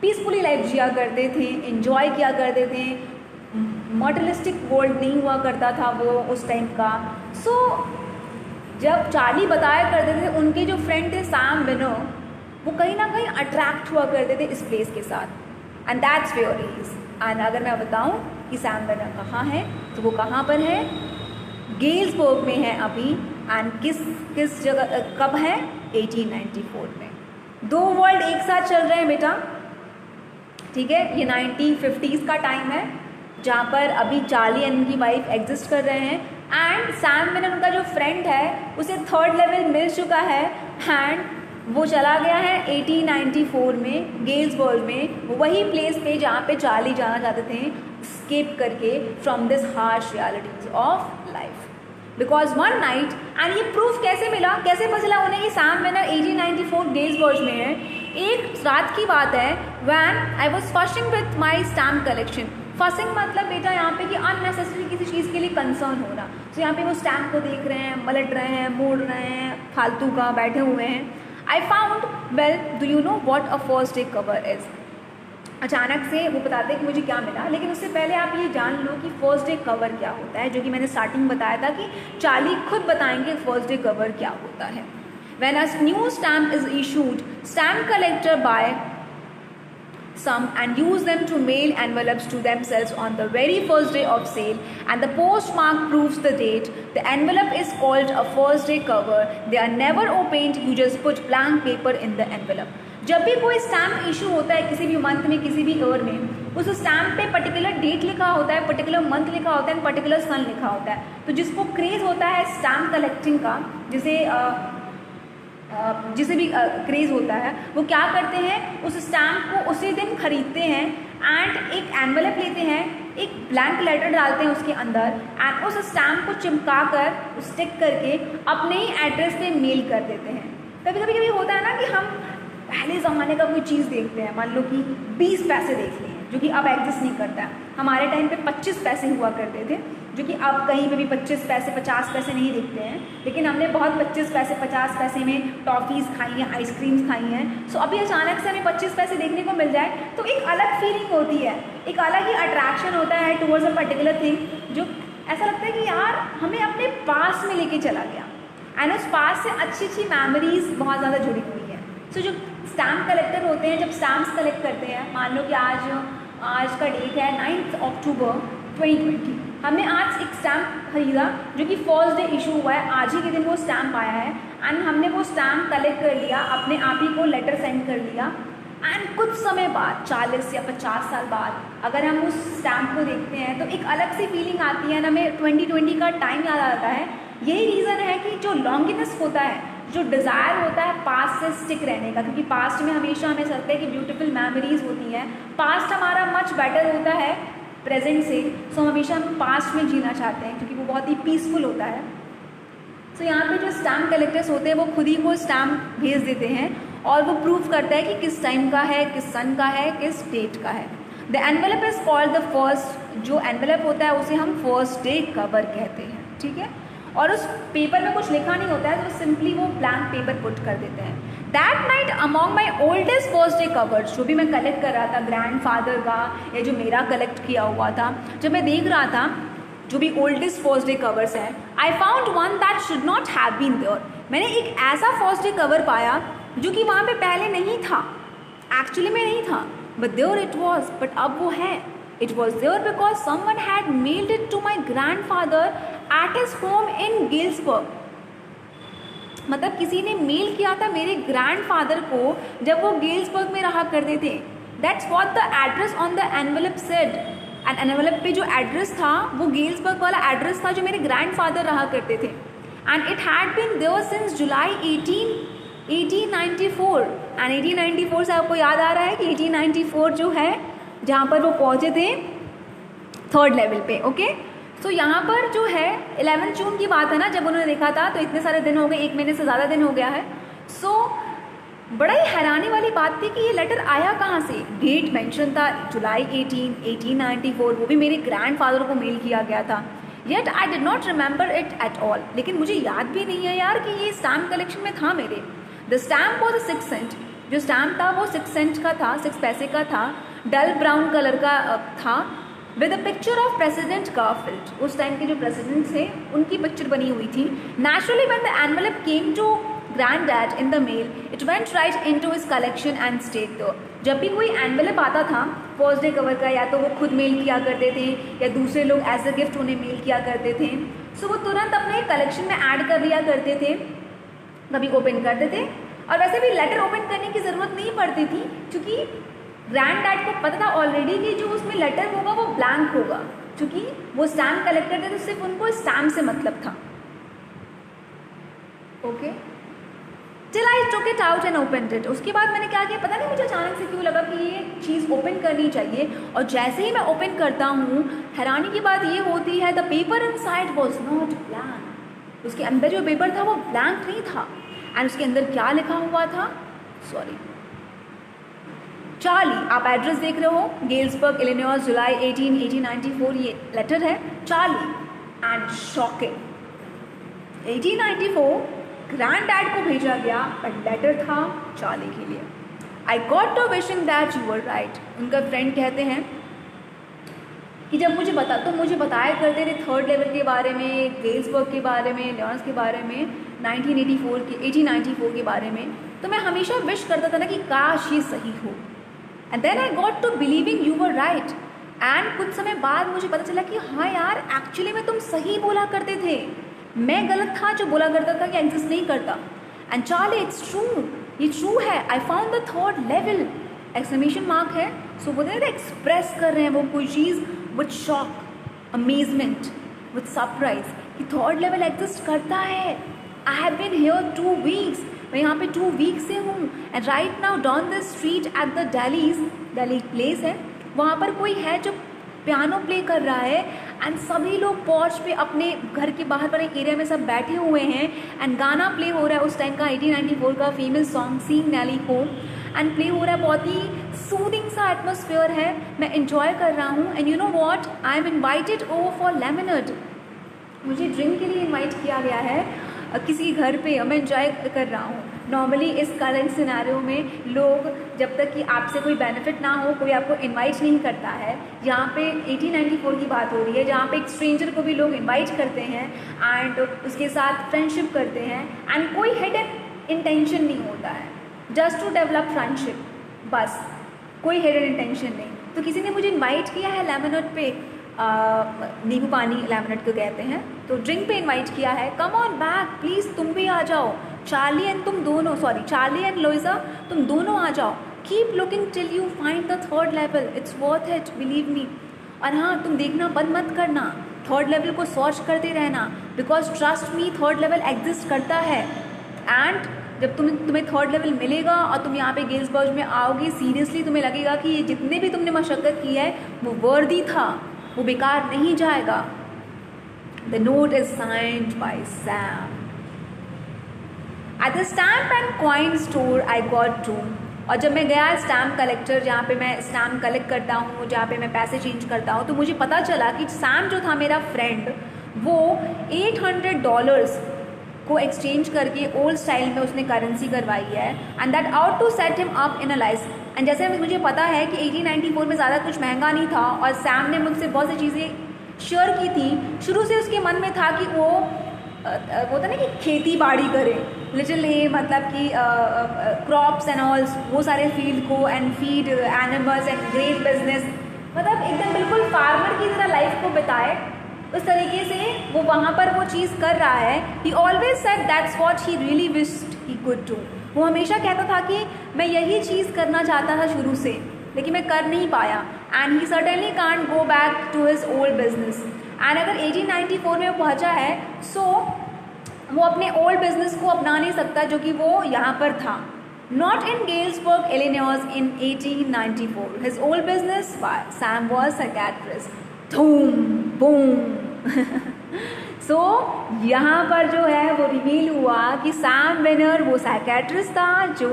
पीसफुली लाइफ जिया करते थे, इन्जॉय किया करते थे, मॉडलिस्टिक वर्ल्ड नहीं हुआ करता था वो उस टाइम का। सो जब चार्ली बताया करते थे उनके जो फ्रेंड थे सैम विनो, वो कहीं ना कहीं अट्रैक्ट हुआ करते थे इस प्लेस के साथ, and that's where he is. And अगर मैं बताऊं कि सैम विनो कहाँ है तो वो कहाँ पर है, गेल्सबर्ग में है अभी। एंड किस जगह कब है, 1894 में। दो वर्ल्ड एक साथ चल रहे हैं बेटा, ठीक है। ये 1950s का टाइम है जहाँ पर अभी चार्ली एंड उनकी वाइफ एग्जिस्ट कर रहे हैं, एंड सैम विनो उनका जो फ्रेंड है उसे 3rd लेवल मिल चुका है, एंड वो चला गया है 1894 में गेल्सबर्ग में, वही प्लेस पे जहाँ पे चार्ली जाना चाहते थे स्केप करके from this harsh realities of life. Because one night, and ये प्रूफ कैसे मिला, कैसे पता चला उन्हें कि सैम विनो 1894 गेल्सबर्ग में है। एक रात की बात है, when I was fussing with my stamp collection. Fussing मतलब बेटा यहाँ पे कि अननेसेसरी किसी चीज़ के लिए कंसर्न होना। तो यहाँ पे वो स्टैम्प को देख रहे हैं, मलट रहे हैं, मोड़ रहे हैं, फालतू का बैठे हुए हैं। I found, well do you know what a first day cover is. अचानक से वो बताते हैं कि मुझे क्या मिला, लेकिन उससे पहले आप ये जान लो कि फर्स्ट डे कवर क्या होता है, जो कि मैंने स्टार्टिंग बताया था कि चार्ली खुद बताएंगे फर्स्ट डे कवर क्या होता है। When a new stamp is issued, stamp collector buy some and use them to mail envelopes to themselves on the very first day of sale, and the postmark proves the date. The envelope is called a first day cover. They are never opened, you just put blank paper in the envelope. जब भी कोई stamp issue होता है किसी भी month में, किसी भी ईयर में, उस स्टैम्प पे पर्टिकुलर डेट लिखा होता है, पर्टिकुलर मंथ लिखा होता है, पर्टिकुलर सन लिखा होता है। तो जिसको क्रेज होता है स्टैम्प कलेक्टिंग का, जिसे भी क्रेज़ होता है, वो क्या करते हैं, उस स्टैम्प को उसी दिन खरीदते हैं, एंड एक एनवेलप लेते हैं, एक ब्लैंक लेटर डालते हैं उसके अंदर, एंड उस स्टैम्प को चिपका कर स्टिक करके अपने ही एड्रेस पे मेल कर देते हैं। कभी कभी होता है ना कि हम पहले ज़माने का कोई चीज़ देखते हैं, मान लो कि 20 पैसे देख लिए, जो कि अब एग्जिस्ट नहीं करता है। हमारे टाइम पे 25 पैसे हुआ करते थे, जो कि अब कहीं पे भी 25 पैसे 50 पैसे नहीं दिखते हैं, लेकिन हमने बहुत 25 पैसे 50 पैसे में टॉफ़ीज़ खाई हैं, आइसक्रीम्स खाई हैं। सो अभी अचानक से हमें 25 पैसे देखने को मिल जाए तो एक अलग फीलिंग होती है, एक अलग ही अट्रैक्शन होता है टुवर्ड्स अ पर्टिकुलर थिंग, जो ऐसा लगता है कि यार हमें अपने पास में लेके चला गया, एंड उस पास से अच्छी अच्छी मेमोरीज बहुत ज़्यादा जुड़ी हुई है। सो जो स्टैम्प कलेक्टर होते हैं, जब स्टैम्प्स कलेक्ट करते हैं, मान लो कि आज का डेट है 9 अक्टूबर 2020, हमने आज एक स्टैम्प खरीदा जो कि फर्स्ट डे इशू हुआ है, आज ही के दिन वो स्टैम्प आया है, एंड हमने वो स्टैम्प कलेक्ट कर लिया, अपने आप ही को लेटर सेंड कर लिया, एंड कुछ समय बाद 40 या 50 साल बाद अगर हम उस स्टैम्प को देखते हैं तो एक अलग सी फीलिंग आती है ना, हमें 2020 का टाइम याद आता है। यही रीज़न है कि जो लॉन्गिनेस होता है, जो डिज़ायर होता है पास्ट से स्टिक रहने का, क्योंकि पास्ट में हमेशा हमें लगता है कि ब्यूटीफुल मेमोरीज होती हैं, पास्ट हमारा मच बेटर होता है प्रेजेंट से, सो हमेशा हम पास्ट में जीना चाहते हैं क्योंकि वो बहुत ही पीसफुल होता है। सो यहाँ पे जो स्टैम्प कलेक्टर्स होते हैं वो खुद ही को स्टैम्प भेज देते हैं, और वो प्रूव करता है कि किस टाइम का है, किस सन का है, किस डेट का है। The envelope is called the first, जो एनवेलप होता है उसे हम फर्स्ट डे कवर कहते हैं, ठीक है। और उस पेपर में कुछ लिखा नहीं होता है, तो सिंपली वो ब्लैंक पेपर पुट कर देते हैं। That night among my oldest first day covers, जो भी मैं कलेक्ट कर रहा था ग्रैंडफादर का या जो मेरा कलेक्ट किया हुआ था, जब मैं देख रहा था जो भी ओल्डेस्ट फर्स्ट डे कवर्स हैं, I found one that should not have been there. मैंने एक ऐसा फर्स्ट डे कवर पाया जो कि वहाँ पे पहले नहीं था, एक्चुअली में नहीं था, but there it was, but अब वो है। It was there because someone had mailed it to my grandfather at his home in Galesburg. मतलब किसी ने मेल किया था मेरे ग्रैंडफादर को जब वो गेल्सबर्ग में रहा करते थे। That's what the address on the envelope said. And envelope पे जो एड्रेस था वो गेल्सबर्ग वाला एड्रेस था जो मेरे ग्रैंडफादर रहा करते थे। And it had been there since July 18, 1894 and 1894 से आपको याद आ रहा है कि 1894 जो है जहाँ पर वो पहुँचे थे 3rd लेवल पे। ओके, तो यहाँ पर जो है 11 जून की बात है ना, जब उन्होंने देखा था तो इतने सारे दिन हो गए, 1 महीने से ज़्यादा दिन हो गया है। सो बड़ा ही हैरानी वाली बात थी कि ये लेटर आया कहाँ से। डेट मेंशन था जुलाई 18, 1894, वो भी मेरे ग्रैंडफादर को मेल किया गया था। Yet I did not remember it at all, लेकिन मुझे याद भी नहीं है यार कि ये स्टैम्प कलेक्शन में था मेरे। द स्टैम्प वॉज 6 सेंट, जो स्टैम्प था वो 6 सेंट का था, 6 पैसे का था, डल ब्राउन कलर का था, with a picture of president Garfield. उस टाइम के जो प्रेसिडेंट थे उनकी पिक्चर बनी हुई थी। Naturally when the envelope came to granddad in the mail, it went right into his collection and stayed there. जब भी कोई एनवेलप आता था फर्स्ट डे कवर का, या तो वो खुद मेल किया करते थे या दूसरे लोग एज अ गिफ्ट उन्हें मेल किया करते थे। सो वो तुरंत अपने कलेक्शन में ऐड कर लिया करते थे, कभी ओपन करते थे। और वैसे भी लेटर ओपन करने की ज़रूरत नहीं पड़ती थी, क्योंकि ग्रैंड डैड को पता था ऑलरेडी कि जो उसमें लेटर होगा वो ब्लैंक होगा, क्योंकि वो स्टैम्प कलेक्टर थे तो सिर्फ उनको स्टैम्प से मतलब था। Okay, till I took it out and opened it. उसके बाद मैंने क्या किया, पता नहीं मुझे अचानक से क्यों लगा कि ये चीज़ ओपन करनी चाहिए। और जैसे ही मैं ओपन करता हूँ, हैरानी की बात ये होती है, the paper inside was not blank. उसके अंदर जो पेपर था वो ब्लैंक नहीं था। एंड उसके अंदर क्या लिखा हुआ था, सॉरी, चार्ली। आप एड्रेस देख रहे हो, गेल्सबर्ग इलिनॉइस, जुलाई 18, 1894 ये लेटर है, Charlie. And shocking, 1894 granddad को भेजा गया, बट लेटर था चार्ली के लिए। I got to wishing that you were right. उनका फ्रेंड कहते हैं कि जब मुझे बताया करते थे 3rd लेवल के बारे में, गेल्सबर्ग के बारे में, लियोन्स के बारे में, 1894 के बारे में, तो मैं हमेशा विश करता था ना कि काश ये सही हो। And then I got to believing you were right. And कुछ समय बाद मुझे पता चला कि हाँ यार, एक्चुअली में तुम सही बोला करते थे, मैं गलत था जो बोला करता था कि एग्जिस्ट नहीं करता। एंड चार्ली, इट्स ट्रू, ये ट्रू है, I found the 3rd level, exclamation mark है। सो वो एक्सप्रेस कर रहे हैं वो कोई चीज़ with shock, amazement, with surprise कि 3rd लेवल एग्जिस्ट करता है। I have been here 2 weeks, मैं यहाँ पे 2 वीक से हूँ। And right now down the street at the Delhi place है, वहाँ पर कोई है जो पियानो प्ले कर रहा है। एंड सभी लोग पोर्च पे अपने घर के बाहर वाले एरिया में सब बैठे हुए हैं। एंड गाना प्ले हो रहा है उस टाइम का 1894 का famous song seeing Nellie home, and play हो रहा है, बहुत ही सूदिंग सा एटमोसफियर है, मैं इन्जॉय कर रहा हूँ। And you know what, I am invited over for lemonade. मुझे ड्रिंक के लिए इन्वाइट किया गया है किसी घर पे, मैं इन्जॉय कर रहा हूँ। नॉर्मली इस करंट सिनेरियो में लोग, जब तक कि आपसे कोई बेनिफिट ना हो, कोई आपको इनवाइट नहीं करता है। यहाँ पे 1894 की बात हो रही है, जहाँ पे एक स्ट्रेंजर को भी लोग इनवाइट करते हैं एंड उसके साथ फ्रेंडशिप करते हैं। एंड कोई हिडन इंटेंशन नहीं होता है, जस्ट टू डेवलप फ्रेंडशिप, बस, कोई हिडन इंटेंशन नहीं। तो किसी ने मुझे इन्वाइट किया है लेमनेड पे, नींबू पानी लेमनेड को कहते हैं, तो ड्रिंक पे इनवाइट किया है। कम ऑन बैक प्लीज़, तुम भी आ जाओ, चार्ली एंड लोइजा, तुम दोनों आ जाओ। Keep looking till you find the 3rd level, it's worth it, believe me. और हाँ, तुम देखना बंद मत करना, 3rd लेवल को सर्च करते रहना, because trust me 3rd level exist करता है। एंड जब तुम्हें 3rd लेवल मिलेगा और तुम यहाँ पे गेल्सबर्ग में आओगे, सीरियसली तुम्हें लगेगा कि ये जितने भी तुमने मशक्क़त की है वो वर्दी था, वो बेकार नहीं जाएगा। The note is signed by Sam. At the stamp and coin store I got to. और जब मैं गया स्टैम्प कलेक्टर, जहाँ पे मैं स्टैम्प कलेक्ट करता हूँ, जहाँ पे मैं पैसे चेंज करता हूँ, तो मुझे पता चला कि सैम जो था मेरा फ्रेंड, वो $800 को एक्सचेंज करके ओल्ड स्टाइल में उसने करेंसी करवाई है। And that out to set him up in a life. And जैसे मुझे पता है कि 1894 में ज़्यादा कुछ महंगा नहीं था, और सैम ने मुझसे बहुत सी चीज़ें शेयर की थी। शुरू से उसके मन में था कि वो होता ना कि खेती बाड़ी करे, लिटरली, मतलब कि क्रॉप्स एंड ऑल्स, वो सारे फील्ड को, and feed animals and great business, मतलब एकदम बिल्कुल फार्मर की तरह लाइफ को बिताए। उस तरीके से वो वहाँ पर वो चीज़ कर रहा है। ही always said that's what he really wished he could do. वो हमेशा कहता था कि मैं यही चीज़ करना चाहता था शुरू से, लेकिन मैं कर नहीं पाया। And he certainly can't go back to his old business. And अगर 1894 में वो पहुँचा है, सो वो अपने ओल्ड बिजनेस को अपना नहीं सकता जो कि वो यहाँ पर था. Not in Galesburg, Illinois in 1894. His old business, Sam was psychiatrist. Boom, boom. So यहाँ पर जो है वो रिवील हुआ कि सैम वेनर वो साइकेट्रिस्ट था जो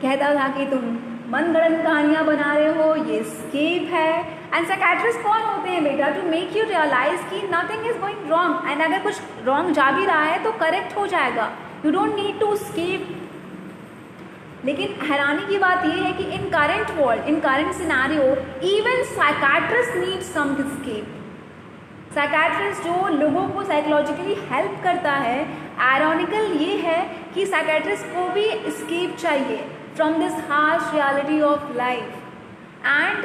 कहता था कि तुम मनगढ़ंत कहानियाँ बना रहे हो, ये स्केप है. एंड साइकेट्रिस्ट कौन होते हैं बेटा? टू मेक यू रियलाइज कि nothing is going wrong, and अगर कुछ रॉन्ग जा भी रहा है तो करेक्ट हो जाएगा. You don't need to escape. लेकिन हैरानी की बात यह है कि in current world, in current scenario, even psychiatrist need some escape. Psychiatrist जो लोगों को साइकोलॉजिकली हेल्प करता है, आयरॉनिकल ये है कि साइकेट्रिस्ट को भी स्केप चाहिए from this harsh reality of life. And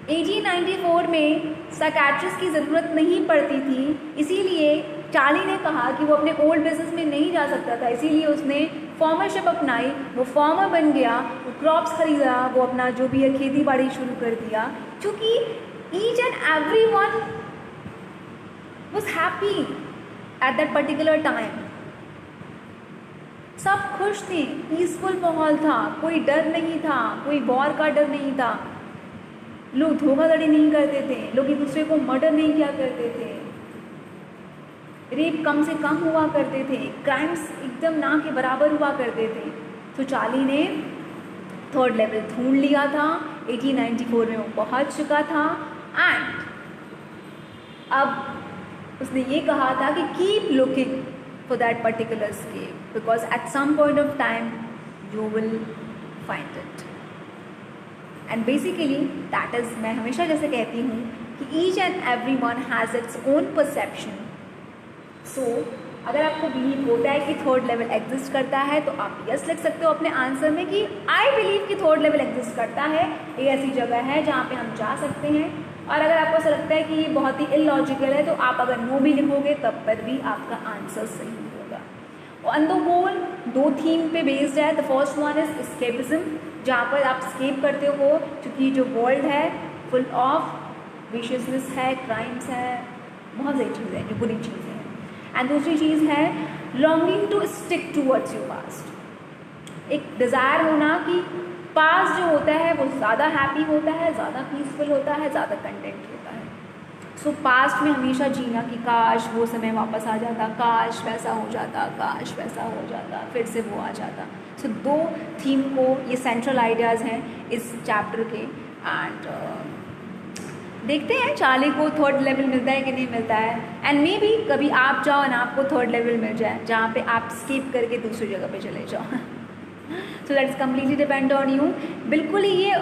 1894 में साइकेट्रिस्ट की ज़रूरत नहीं पड़ती थी, इसीलिए चार्ली ने कहा कि वो अपने ओल्ड बिजनेस में नहीं जा सकता था, इसीलिए उसने फार्मरशिप अपनाई. वो फार्मर बन गया, वो क्रॉप्स खरीदा, वो अपना जो भी है खेती बाड़ी शुरू कर दिया. क्योंकि each and every one was happy at that particular time. सब खुश थे, पीसफुल माहौल था, कोई डर नहीं था, कोई वॉर का डर नहीं था, लोग धोखाधड़ी नहीं करते थे, लोग एक दूसरे को मर्डर नहीं किया करते थे, रेप कम से कम हुआ करते थे, क्राइम्स एकदम ना के बराबर हुआ करते थे. तो चार्ली ने थर्ड लेवल ढूंढ लिया था. 1894 में वो पहुंच चुका था. एंड अब उसने ये कहा था कि keep looking for that particular escape, because at some point of time you will find it. And basically that is, मैं हमेशा जैसे कहती हूँ कि each and every one has its own perception. So अगर आपको बिलीव होता है कि थर्ड लेवल एग्जिस्ट करता है तो आप यस लिख सकते हो अपने आंसर में कि आई बिलीव कि थर्ड लेवल एग्जिस्ट करता है, ये ऐसी जगह है जहाँ पे हम जा सकते हैं. और अगर आपको ऐसा लगता है कि ये बहुत ही इलॉजिकल है तो आप अगर नो भी लिखोगे तब पर भी आपका आंसर सही होगा. ऑन द होल दो थीम पे बेस्ड है. The first one is escapism, जहाँ पर आप स्केप करते हो क्योंकि जो वर्ल्ड है फुल ऑफ विशियसनेस है, क्राइम्स है, बहुत सारी चीज़ें हैं जो बुरी चीज़ें हैं. एंड दूसरी चीज़ है longing to stick towards your past. एक डिज़ायर होना कि पास्ट जो होता है वो ज़्यादा हैप्पी होता है, ज़्यादा पीसफुल होता है, ज़्यादा कंटेंट होता है. सो पास्ट में हमेशा जीना कि काश वो समय वापस आ जाता, काश वैसा हो जाता, काश वैसा हो जाता, फिर से वो आ जाता. सो दो थीम को ये सेंट्रल आइडियाज़ हैं इस चैप्टर के. एंड देखते हैं चार्ली को थर्ड लेवल मिलता है कि नहीं मिलता है. एंड मे बी कभी आप जाओ ना आपको थर्ड लेवल मिल जाए जहाँ पे आप स्किप करके दूसरी जगह पे चले जाओ. So that's completely depend on you. बिल्कुल ही ये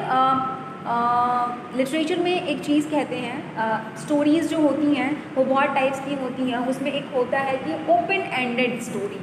लिटरेचर में एक चीज़ कहते हैं, स्टोरीज़ जो होती हैं वो बहुत टाइप्स की होती हैं. उसमें एक होता है कि open ended story.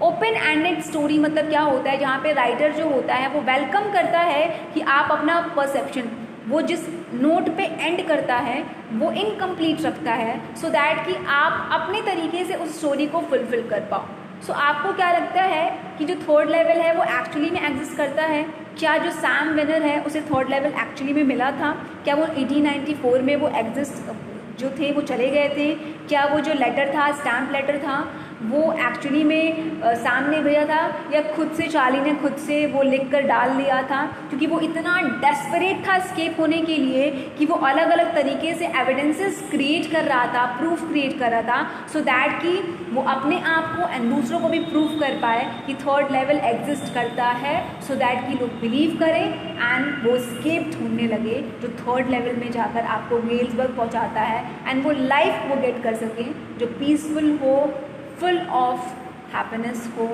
Open ended story मतलब क्या होता है, जहाँ पे राइटर जो होता है वो वेलकम करता है कि आप अपना परसेप्शन, वो जिस नोट पे एंड करता है वो इनकम्प्लीट रखता है, सो दैट कि आप अपने तरीके से उस स्टोरी को फुलफिल कर पाओ. सो आपको क्या लगता है कि जो थर्ड लेवल है वो एक्चुअली में एग्जिस्ट करता है? क्या जो सैम वेनर है उसे थर्ड लेवल एक्चुअली में मिला था? क्या वो 1894 में वो एग्जिस्ट जो थे वो चले गए थे? क्या वो जो लेटर था, स्टैम्प लेटर था, वो एक्चुअली में सैम ने भेजा था या खुद से चार्ली ने खुद से वो लिख कर डाल दिया था? क्योंकि वो इतना डेस्परेट था स्केप होने के लिए कि वो अलग अलग तरीके से एविडेंसेस क्रिएट कर रहा था, प्रूफ क्रिएट कर रहा था, सो दैट कि वो अपने आप को एंड दूसरों को भी प्रूफ कर पाए कि थर्ड लेवल एग्जिस्ट करता है, सो दैट कि लोग बिलीव करें एंड वो स्केप ढूंढने लगे जो थर्ड लेवल में जाकर आपको गेल्सबर्ग पहुंचाता है एंड वो लाइफ वो गेट कर सकें जो पीसफुल हो, फुल ऑफ हैप्पीनेस हो,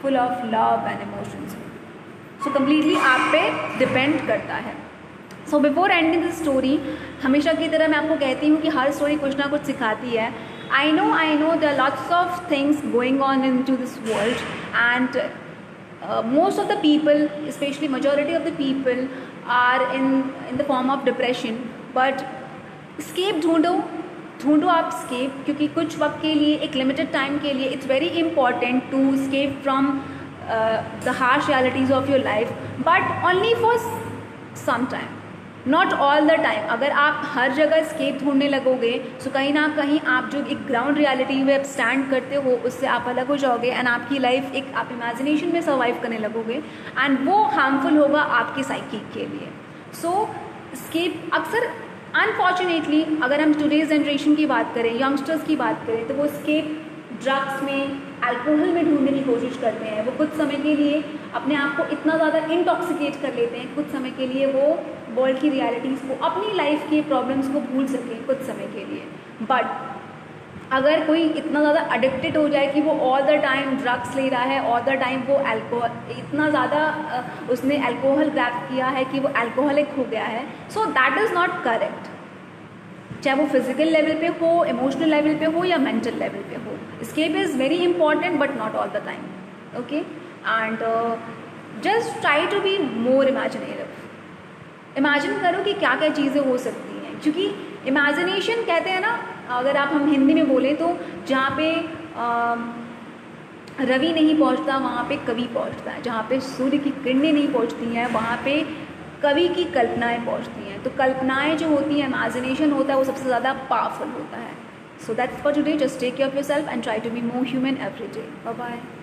full of love and emotions हो. सो कम्प्लीटली आप पे डिपेंड करता है. So before ending this story, हमेशा की तरह मैं आपको कहती हूँ कि हर स्टोरी कुछ ना कुछ सिखाती है. I know there are lots of things going on in to this world and most of the people, especially majority of the people, are in the form of depression. But escape ढूंढो आप escape, क्योंकि कुछ वक्त के लिए, एक limited time के लिए, it's very important to escape from the harsh realities of your life, but only for some time. Not all the time. अगर आप हर जगह स्केप ढूंढने लगोगे तो कहीं ना कहीं आप जो एक ग्राउंड रियलिटी में आप स्टैंड करते हो उससे आप अलग हो जाओगे, एंड आपकी लाइफ एक आप इमेजिनेशन में सर्वाइव करने लगोगे, एंड वो हार्मफुल होगा आपके साइकिक के लिए। सो स्केप अक्सर अनफॉर्चुनेटली अगर हम टुडेज जनरेशन की बात करें, यंगस्टर्स की बात करें, तो वो स्केप ड्रग्स में, अल्कोहल में ढूंढने की कोशिश करते हैं। वो कुछ समय के लिए अपने आप को इतना ज़्यादा इंटॉक्सिकेट कर लेते हैं, कुछ समय के लिए वो वर्ल्ड की रियलिटीज़ को, अपनी लाइफ के प्रॉब्लम्स को भूल सकें कुछ समय के लिए। बट अगर कोई इतना ज़्यादा एडिक्टेड हो जाए कि वो ऑल द टाइम ड्रग्स ले रहा है, ऑल द टाइम वो अल्कोहल, इतना ज़्यादा उसने अल्कोहल ग्रैब किया है कि वो अल्कोहलिक हो गया है, so that is not correct. चाहे वो फिजिकल लेवल पे हो, इमोशनल लेवल पे हो या मेंटल लेवल पे हो, escape is very important but not all the time, okay? And just try to be more imaginative. Imagine करो कि क्या क्या चीज़ें हो सकती हैं, क्योंकि इमेजिनेशन कहते हैं ना, अगर आप हम हिंदी में बोलें तो जहाँ पे रवि नहीं पहुँचता वहाँ पे कवि पहुँचता है, जहाँ पे सूर्य की किरणें नहीं पहुँचती हैं वहाँ पे कवि की कल्पनाएं पहुँचती हैं। तो कल्पनाएं जो होती हैं, इमेजिनेशन होता है, वो सबसे ज़्यादा पावरफुल होता है। So that's for today. Just take care of yourself and try to be more human every day. Bye bye.